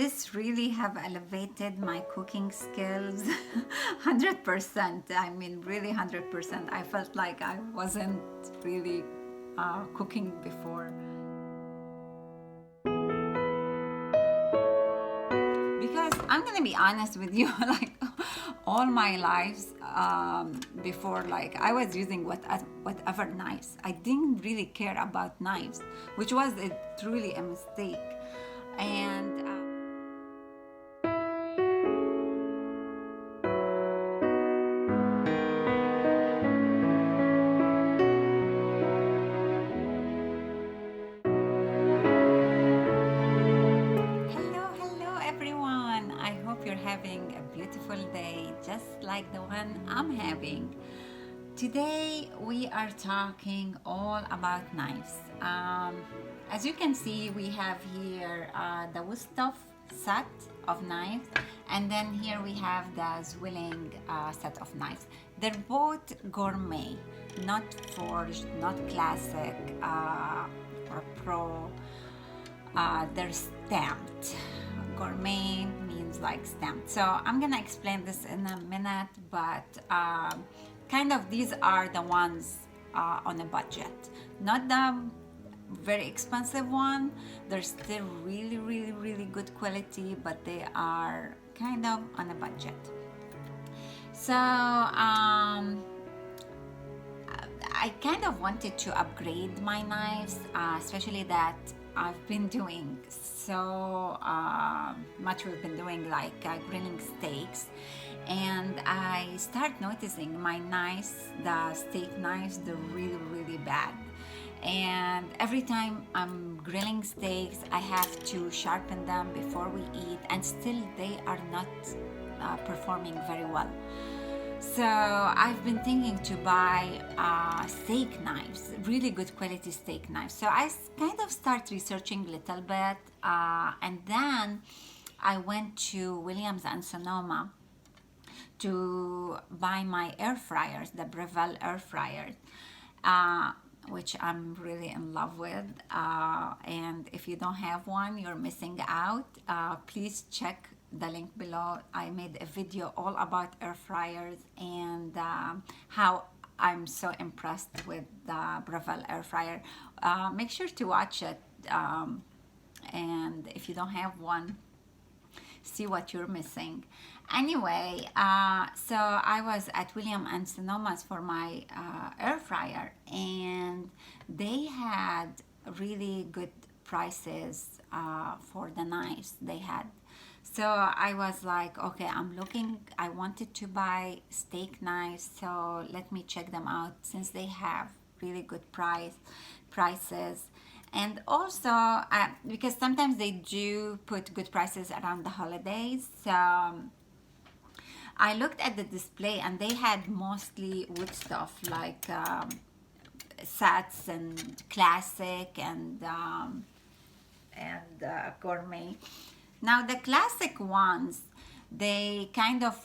this really have elevated my cooking skills 100%. I mean, really 100%. I felt like I wasn't really cooking before. Because I'm gonna be honest with you, like all my lives before, like I was using whatever knives. I didn't really care about knives, which was truly a mistake. And hello everyone. I hope you're having a beautiful day, just like the one I'm having. Today we are talking all about knives. As you can see, we have here the Wusthof set of knives, and then here we have the Zwilling set of knives. They're both gourmet, not forged, not classic or pro. They're stamped. Gourmet means like stamped. So I'm gonna explain this in a minute, but kind of these are the ones on a budget, not the very expensive one. They're still really good quality, but they are kind of on a budget. So I kind of wanted to upgrade my knives, especially that I've been doing so much. We've been doing like grilling steaks, and I start noticing my knives, the steak knives, they're really bad. And every time I'm grilling steaks, I have to sharpen them before we eat, and still they are not performing very well. So I've been thinking to buy steak knives, really good quality steak knives. So I kind of start researching a little bit, and then I went to Williams and Sonoma to buy my air fryers, the Breville air fryers, which I'm really in love with. And if you don't have one, you're missing out. Please check the link below. I made a video all about air fryers and how I'm so impressed with the Breville air fryer. Make sure to watch it, and if you don't have one, see what you're missing. Anyway, so I was at William and Sonoma's for my air fryer, and they had really good prices for the knives they had. So I was like, okay, I wanted to buy steak knives, so let me check them out since they have really good prices. And also, because sometimes they do put good prices around the holidays. So I looked at the display, and they had mostly wood stuff like sets and classic and gourmet. Now the classic ones, they kind of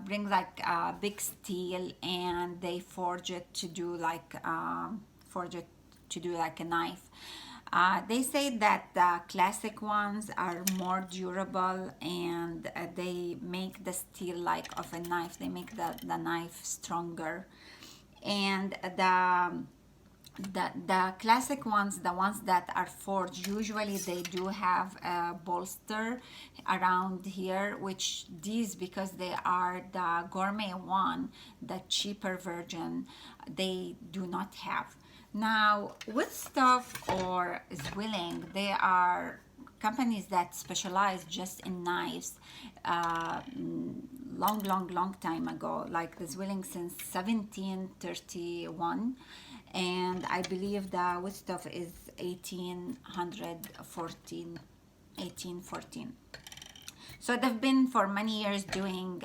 bring like big steel, and they forge it to do like a knife. They say that the classic ones are more durable, and they make the steel like of a knife. They make the knife stronger, and the classic ones, the ones that are forged, usually they do have a bolster around here, which these, because they are the gourmet one, the cheaper version, they do not have. Now Wusthof or Zwilling, they are companies that specialize just in knives. Long time ago, like the Zwilling since 1731, and I believe the Wusthof is 1814. So they've been for many years doing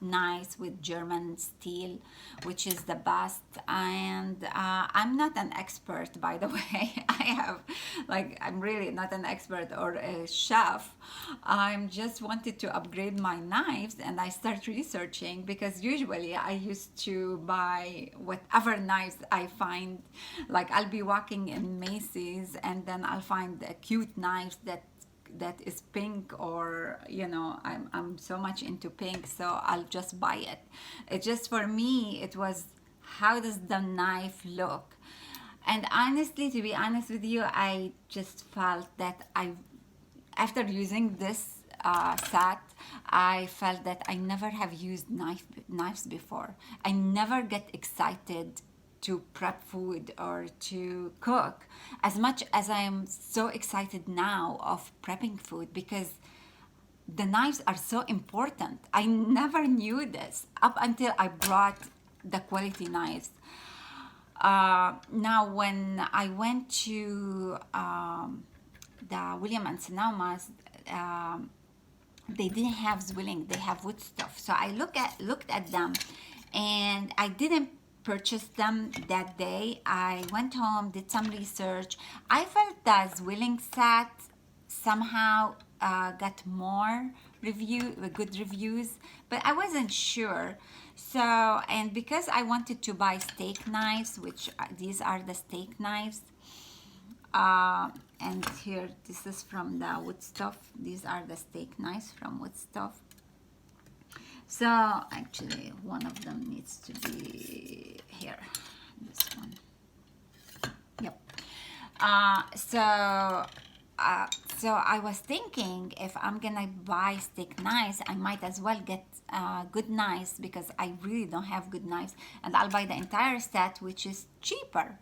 knives with German steel, which is the best. And I'm not an expert, by the way. I'm really not an expert or a chef. I'm just wanted to upgrade my knives, and I start researching, because usually I used to buy whatever knives I find. Like I'll be walking in Macy's, and then I'll find cute knives that that is pink, or you know, I'm so much into pink, so I'll just buy it. It just, for me, it was, how does the knife look? And honestly, to be honest with you, I just felt that after using this set, I felt that I never have used knives before. I never get excited to prep food or to cook as much as I am so excited now of prepping food, because the knives are so important. I never knew this up until I brought the quality knives. Now, when I went to the William and Sonoma's, they didn't have Zwilling, they have Wusthof. So I looked at them, and I didn't purchase them that day. I went home, did some research. I felt that Zwilling set somehow got more good reviews, but I wasn't sure. So, and because I wanted to buy steak knives, which these are the steak knives, and here, this is from the Wusthof. These are the steak knives from Wusthof. So actually, one of them needs to be here. This one. Yep. So I was thinking, if I'm gonna buy steak knives, I might as well get good knives, because I really don't have good knives, and I'll buy the entire set, which is cheaper.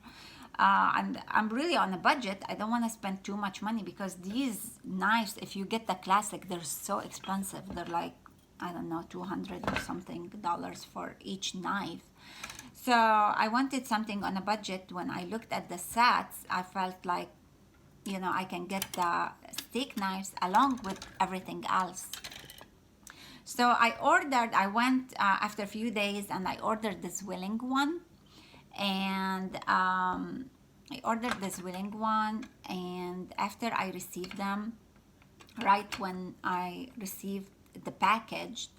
And I'm really on a budget. I don't want to spend too much money, because these knives, if you get the classic, they're so expensive. They're like, I don't know, $200 or something for each knife. So I wanted something on a budget. When I looked at the sets, I felt like, you know, I can get the steak knives along with everything else. So I went after a few days, and I ordered the Zwilling one. And I ordered the Zwilling one, and after I received them, right when I received the package,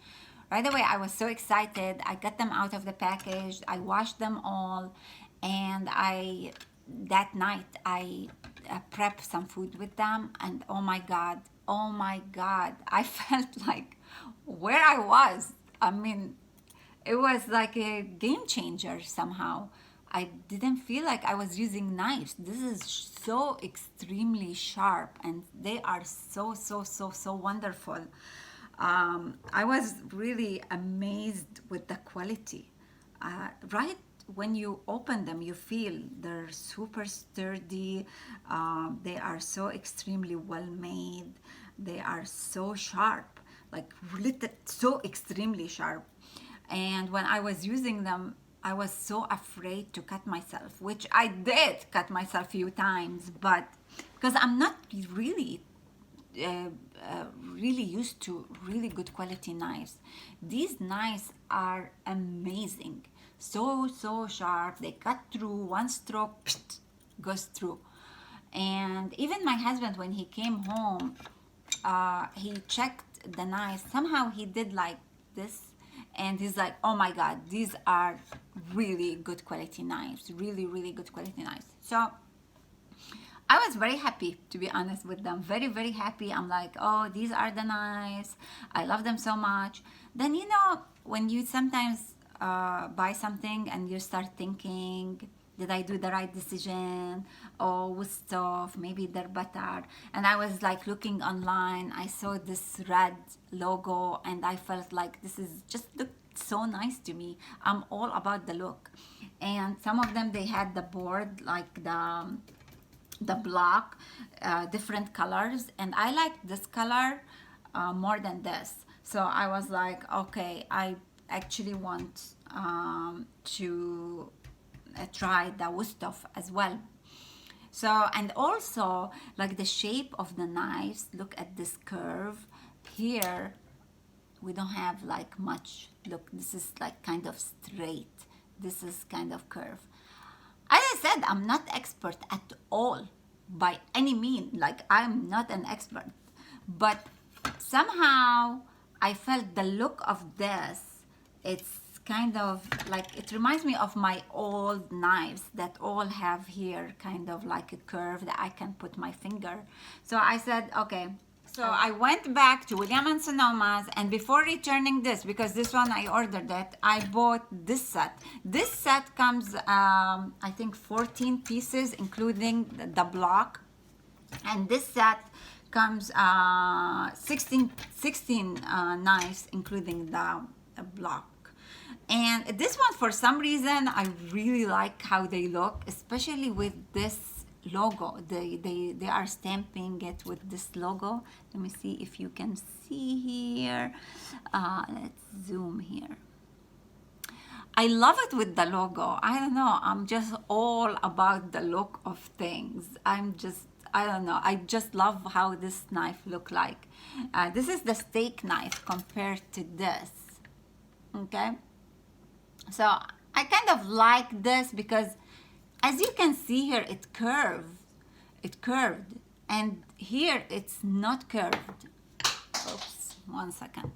right away I was so excited. I got them out of the package, I washed them all, and that night I prepped some food with them, and oh my god, I felt like where I was. I mean, it was like a game changer somehow. I didn't feel like I was using knives. This is so extremely sharp, and they are so wonderful. I was really amazed with the quality. Right when you open them, you feel they're super sturdy. They are so extremely well made. They are so sharp, like so extremely sharp. And when I was using them, I was so afraid to cut myself, which I did cut myself a few times, but because I'm not really really used to really good quality knives. These knives are amazing, so sharp. They cut through one stroke, pst, goes through. And even my husband, when he came home, he checked the knives. Somehow he did like this, and he's like, oh my god, these are really good quality knives, really good quality knives. So I was very happy, to be honest with them, very happy. I'm like, oh, these are the knives, I love them so much. Then, you know, when you sometimes buy something and you start thinking, did I do the right decision? Oh, Wusthof, maybe they're better. And I was like looking online, I saw this red logo, and I felt like this is just looked so nice to me. I'm all about the look. And some of them, they had the board, like the block, different colors, and I liked this color more than this. So I was like, okay, I actually want to try the Wusthof as well. So, and also like the shape of the knives, look at this curve here. We don't have like much. Look, this is like kind of straight, this is kind of curve. As I said, I'm not expert at all by any means. Like, I'm not an expert, but somehow I felt the look of this, it's kind of like, it reminds me of my old knives that all have here kind of like a curve that I can put my finger. So I said, okay, So I went back to William and Sonoma's, and before returning this, because this one I ordered it, I bought this set. This set comes, I think 14 pieces, including the block. And this set comes 16 knives, including the block. And this one, for some reason, I really like how they look, especially with this logo. They are stamping it with this logo. Let me see if you can see here. Let's zoom here. I love it with the logo. I don't know, I'm just all about the look of things. I don't know, I just love how this knife look like. This is the steak knife compared to this, okay? So I kind of like this because, as you can see here, it curved, and here it's not curved. Oops, 1 second.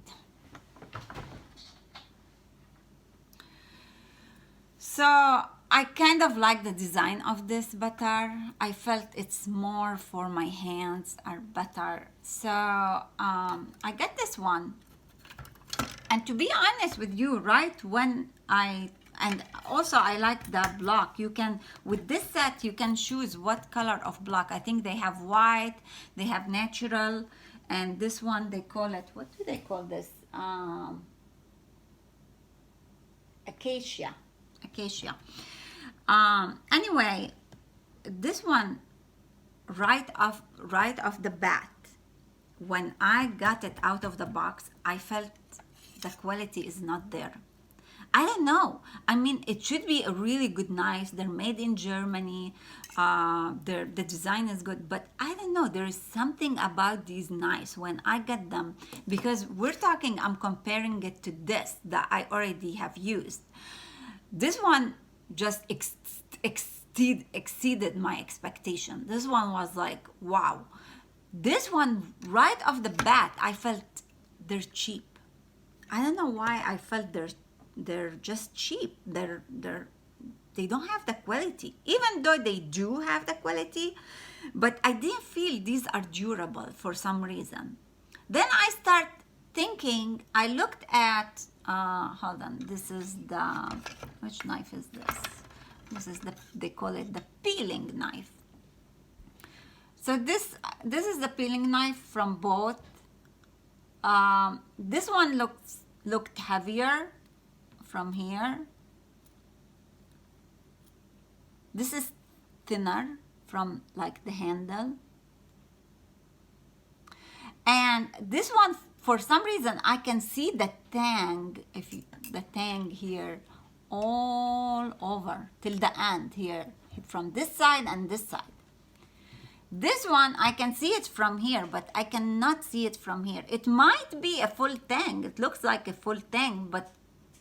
So I kind of like the design of this better. I felt it's more for my hands are better. So I got this one. And to be honest with you, right when and also I like the block. You can, with this set, you can choose what color of block. I think they have white, they have natural, and this one they call it, what do they call this? Acacia. Anyway, this one, right off the bat, when I got it out of the box, I felt the quality is not there. I don't know. I mean, it should be a really good knife. They're made in Germany. The design is good, but I don't know. There is something about these knives when I get them, because I'm comparing it to this that I already have used. This one just exceeded my expectation. This one was like, wow. This one, right off the bat, I felt they're cheap. I don't know why I felt they're just cheap. They don't have the quality, even though they do have the quality, but I didn't feel these are durable for some reason. Then I start thinking, I looked at, hold on, this is which knife is this? This is they call it the peeling knife. So this is the peeling knife from both. This one looked heavier from here. This is thinner from like the handle. And this one, for some reason, I can see the tang, the tang here all over till the end here, from this side and this side. This one, I can see it from here, but I cannot see it from here. It might be a full tang. It looks like a full tang, but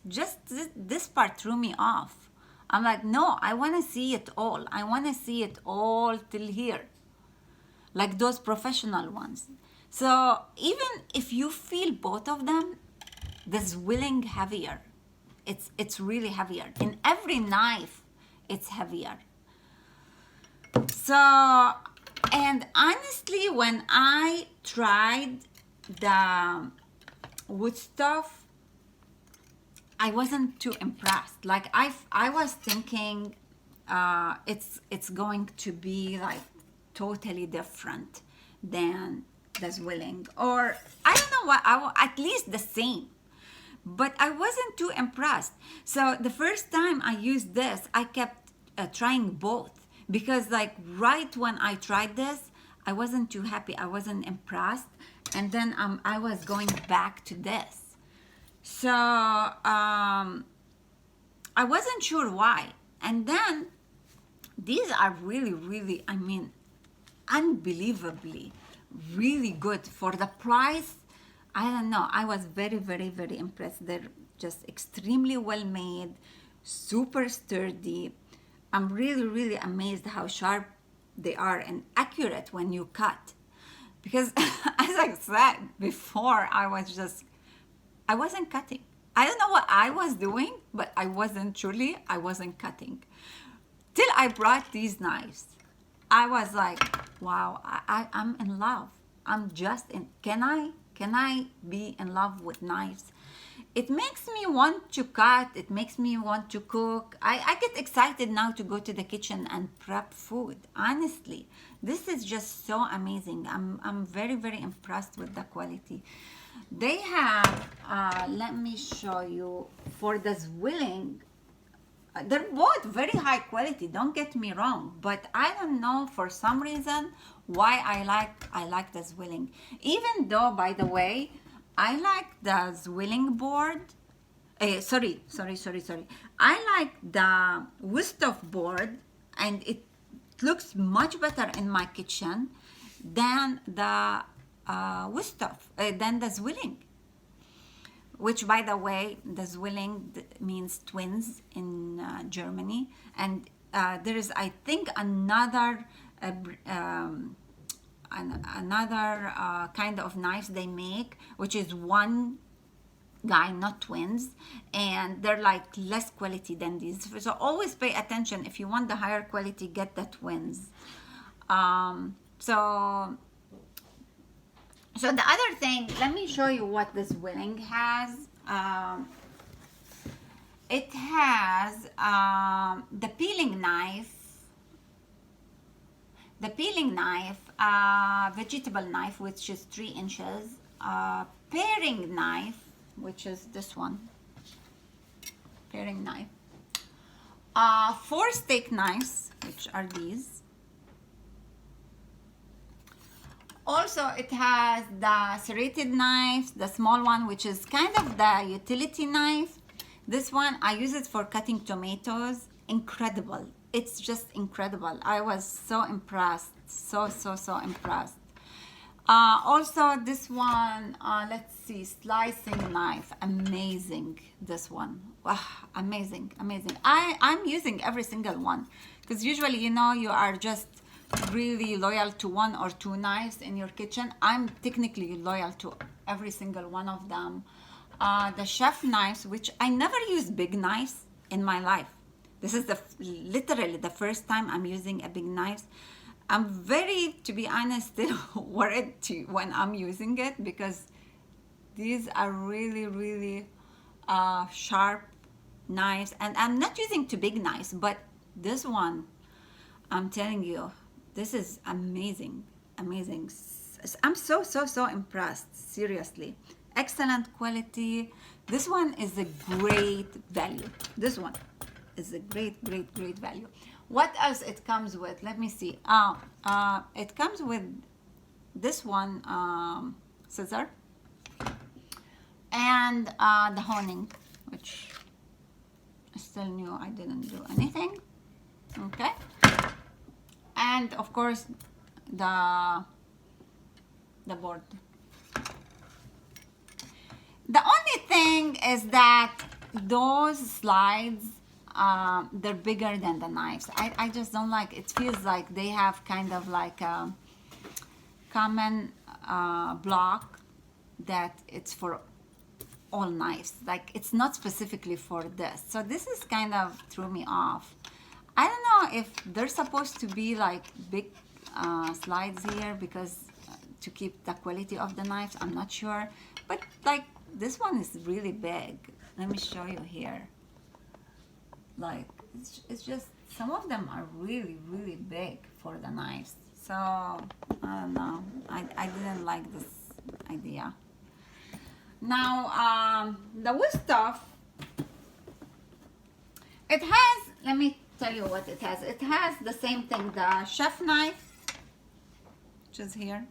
just this part threw me off. I'm like, no, I want to see it all. I want to see it all till here, like those professional ones. So even if you feel both of them, the Zwilling heavier. It's really heavier. In every knife, it's heavier. So, and honestly, when I tried the Wusthof, I wasn't too impressed. Like I was thinking it's going to be like totally different than the Zwilling, or I don't know what, at least the same. But I wasn't too impressed. So the first time I used this, I kept trying both, because like right when I tried this, I wasn't too happy. I wasn't impressed. And then I was going back to this. So I wasn't sure why. And then these are really, really, I mean, unbelievably really good for the price. I don't know. I was very, very, very impressed. They're just extremely well made, super sturdy. I'm really, really amazed how sharp they are and accurate when you cut. Because as I said before, I wasn't cutting. I don't know what I was doing, but I wasn't cutting. Till I brought these knives. I was like, wow, I'm in love. I'm just in, can I be in love with knives? It makes me want to cut, it makes me want to cook. I get excited now to go to the kitchen and prep food. Honestly, this is just so amazing. I'm very, very impressed with the quality. They have, let me show you, for the Zwilling, they're both very high quality, don't get me wrong, but I don't know for some reason why I like the Zwilling. Even though, by the way, I like the Zwilling board. Sorry. I like the Wusthof board, and it looks much better in my kitchen than the than the Zwilling. Which, by the way, the Zwilling means twins in Germany, and there is, I think, another kind of knives they make, which is one guy, not twins, and they're like less quality than these. So always pay attention. If you want the higher quality, get the twins. So the other thing, let me show you what this Zwilling has. It has the peeling knife, vegetable knife, which is 3 inches, paring knife, which is this one, paring knife, 4 steak knives, which are these. Also, it has the serrated knife, the small one, which is kind of the utility knife. This one, I use it for cutting tomatoes. Incredible. It's just incredible. I was so impressed. So impressed. Also, this one, let's see, slicing knife. Amazing, this one. Wow, amazing. I'm using every single one. Because usually, you know, you are just really loyal to 1 or 2 knives in your kitchen. I'm technically loyal to every single one of them. The chef knives, which I never use big knives in my life. This is literally the first time I'm using a big knife. I'm very, to be honest, still worried when I'm using it, because these are really sharp knives, and I'm not using too big knives, but this one, I'm telling you, this is amazing. I'm so impressed, seriously. Excellent quality. This one is a great value. This one is a great value. What else it comes with? Let me see. It comes with this one, scissor, and the honing, which I still new. I didn't do anything. Okay. And of course, the board. The only thing is that those slides, they're bigger than the knives. I just don't like it. Feels like they have kind of like a common block that it's for all knives. Like, it's not specifically for this. So this is kind of threw me off. I don't know if they're supposed to be like big slides here because to keep the quality of the knives. I'm not sure, but like this one is really big. Let me show you here. Like it's just, some of them are really big for the knives. So I don't know. I didn't like this idea. Now the Wusthof, it has, let me tell you what it has. It has the same thing, the chef knife, which is here.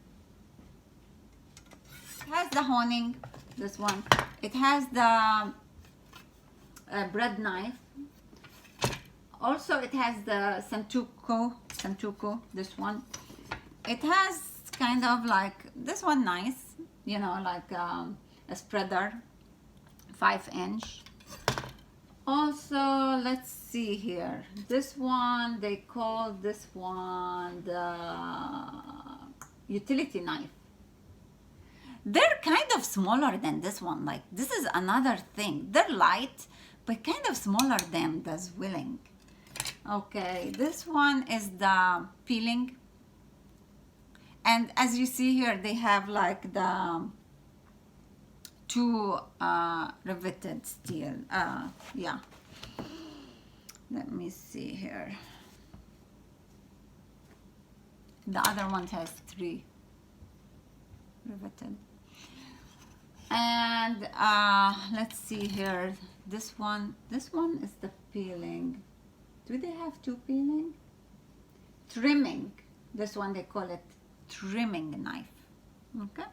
It has the honing, this one. It has the bread knife. Also, it has the santuko, this one. It has kind of like, this one nice, you know, like a spreader, 5-inch. Also, let's see here. This one, they call this one the utility knife. They're kind of smaller than this one. Like, this is another thing. They're light, but kind of smaller than the Zwilling. Okay, this one is the peeling. And as you see here, they have like the two riveted steel. Yeah. Let me see here. The other one has 3 riveted. And let's see here. This one is the peeling. Do they have 2 peeling? Trimming. This one they call it trimming knife. Okay.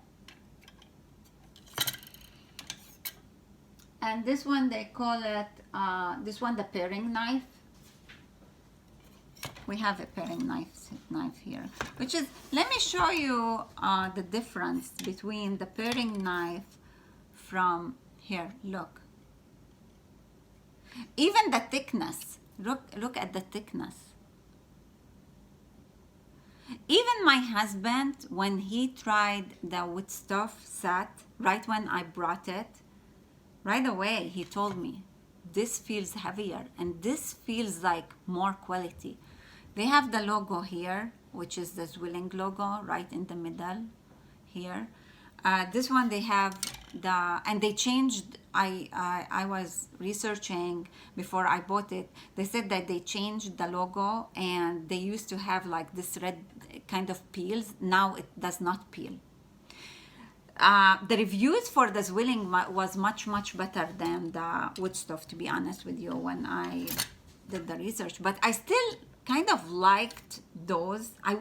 And this one they call it this one the paring knife. We have a paring knife here, which is, let me show you the difference between the paring knife from here. Look, even the thickness. Look at the thickness. Even my husband, when he tried the Wusthof set, right when I brought it, right away he told me, this feels heavier and this feels like more quality. They have the logo here, which is the Zwilling logo right in the middle here. This one they have and they changed. I was researching before I bought it. They said that they changed the logo, and they used to have like this red kind of peels. Now it does not peel. The reviews for the Zwilling was much better than the Wusthof, to be honest with you, when I did the research. But I still kind of liked those. I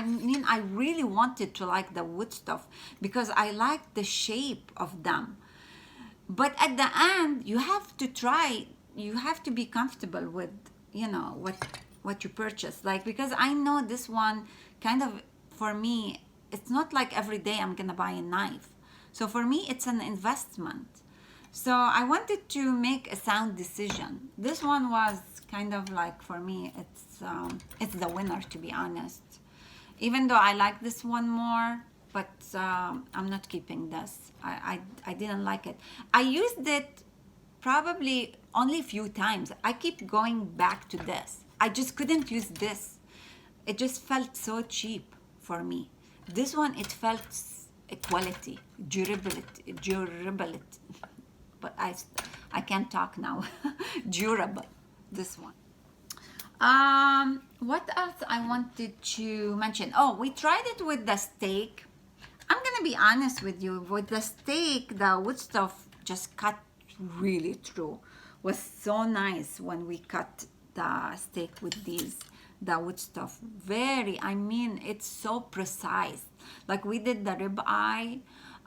mean, I really wanted to like the Wusthof because I liked the shape of them. But at the end, you have to try, you have to be comfortable with, you know, what you purchase. Like, because I know this one kind of, for me, it's not like every day I'm gonna buy a knife. So for me, it's an investment. So I wanted to make a sound decision. This one was kind of like, for me, it's the winner, to be honest. Even though I like this one more, but I'm not keeping this. I didn't like it. I used it probably only a few times. I keep going back to this. I just couldn't use this. It just felt so cheap for me. This one, it felt quality, durability. But I can't talk now. Durable, this one. What else I wanted to mention? Oh, we tried it with the steak. I'm gonna be honest with you. With the steak, the Wusthof just cut really through. Was so nice when we cut the steak with these. The Wusthof, I mean, it's so precise. Like we did the rib eye,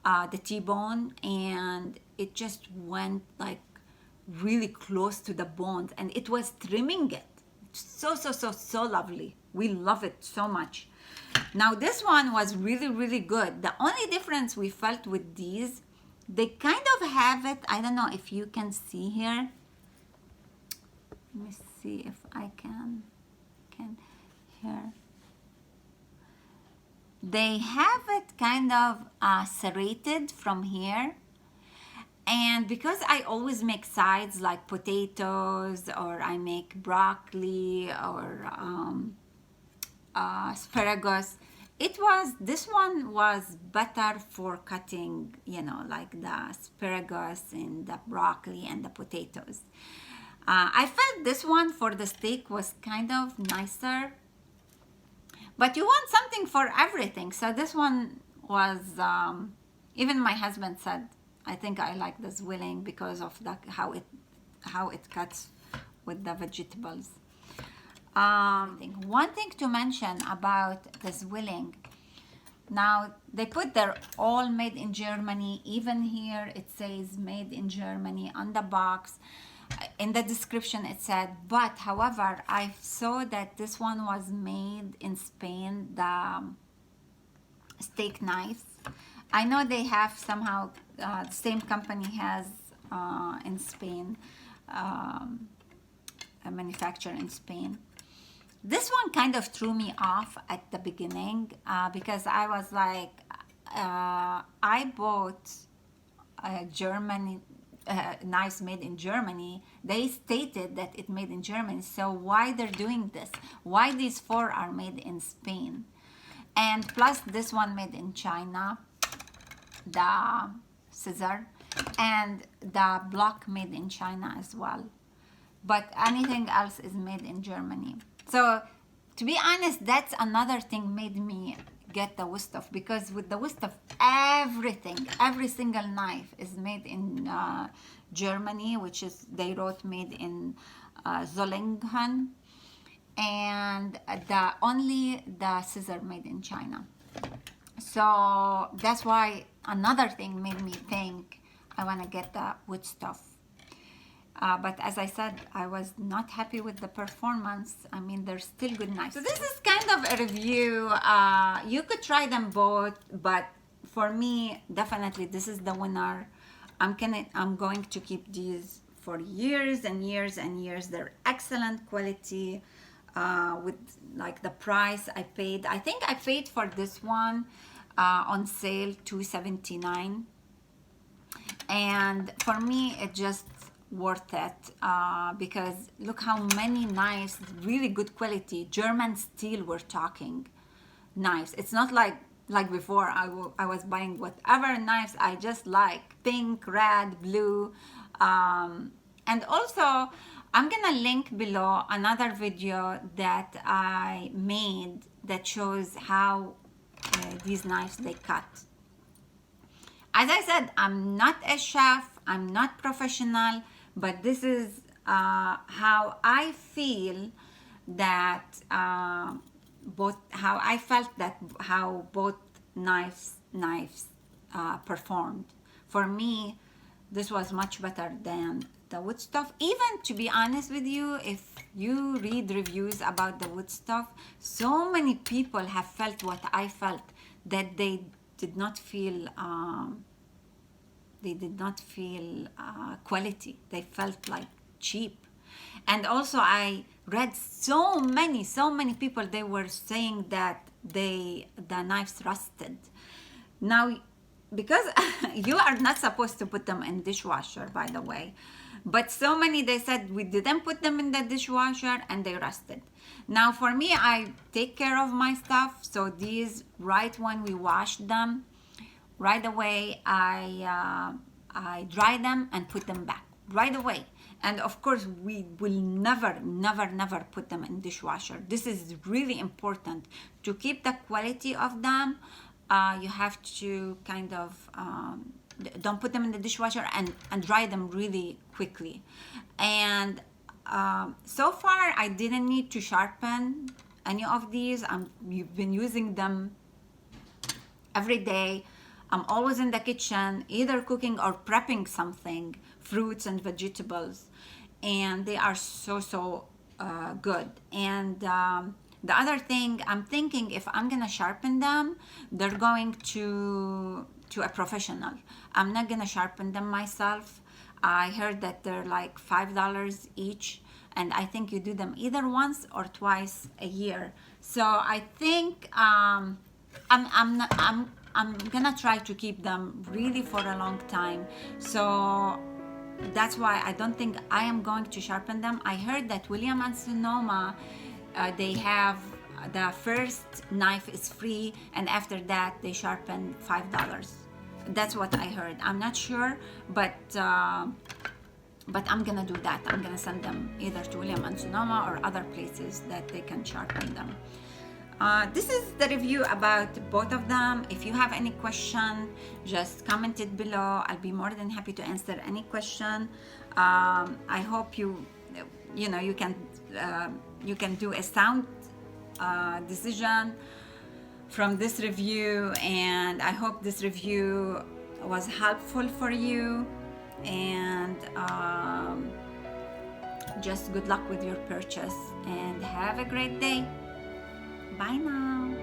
the T-bone, and it just went like really close to the bones, and it was trimming it. So lovely. We love it so much. Now this one was really good. The only difference we felt with these, they kind of have it, I don't know if you can see here. Let me see if I can here. They have it kind of serrated from here. And because I always make sides like potatoes, or I make broccoli, or asparagus, this one was better for cutting, you know, like the asparagus and the broccoli and the potatoes. I felt this one for the steak was kind of nicer, but you want something for everything. So this one was, even my husband said, I think I like the Zwilling because of how it cuts with the vegetables. One thing to mention about the Zwilling, now they put they're all made in Germany. Even here it says made in Germany on the box. In the description it said, but however, I saw that this one was made in Spain, the steak knives. I know they have somehow, the same company has in Spain, a manufacturer in Spain. This one kind of threw me off at the beginning because I was like, I bought German knives made in Germany. They stated that it made in Germany, so why they're doing this? Why these 4 are made in Spain? And plus this one made in China, the scissor, and the block made in China as well. But anything else is made in Germany. So to be honest, that's another thing made me get the Wusthof, because with the Wusthof, everything, every single knife is made in Germany, which is, they wrote made in Zwilling Gourmet, and only the scissor made in China. So that's why another thing made me think I want to get the Wusthof. But as I said, I was not happy with the performance. I mean, they're still good knives. So this is kind of a review. You could try them both, but for me, definitely this is the winner. I'm going to keep these for years and years and years. They're excellent quality. With like the price I paid, I think I paid for this one on sale $2.79, and for me it just worth it because look how many knives, really good quality German steel. We're talking knives. It's not like before I was buying whatever knives I just like, pink, red, blue, and also I'm gonna link below another video that I made that shows how these knives they cut. As I said, I'm not a chef, I'm not professional, but this is how I feel that how both knives performed. For me, this was much better than the Wusthof. Even to be honest with you, if you read reviews about the Wusthof, so many people have felt what I felt, that they did not feel quality. They felt like cheap. And also I read so many people, they were saying that the knives rusted. Now, because you are not supposed to put them in dishwasher, by the way, but so many, they said we didn't put them in the dishwasher and they rusted. Now for me, I take care of my stuff, so these, right when we wash them, right away I dry them and put them back right away. And of course we will never put them in dishwasher. This is really important to keep the quality of them. You have to kind of don't put them in the dishwasher and dry them really quickly. And so far I didn't need to sharpen any of these. You've been using them every day. I'm always in the kitchen, either cooking or prepping something, fruits and vegetables, and they are so good. And the other thing, I'm thinking if I'm gonna sharpen them, they're going to a professional. I'm not gonna sharpen them myself. I heard that they're like $5 each, and I think you do them either once or twice a year. So I think I'm gonna try to keep them really for a long time. So that's why I don't think I am going to sharpen them. I heard that William and Sonoma, they have the first knife is free, and after that they sharpen $5. That's what I heard. I'm not sure, but I'm gonna do that. I'm gonna send them either to William and Sonoma or other places that they can sharpen them. This is the review about both of them. If you have any question, just comment it below. I'll be more than happy to answer any question. I hope you can do a sound decision from this review, and I hope this review was helpful for you. And just good luck with your purchase, and have a great day. Bye now.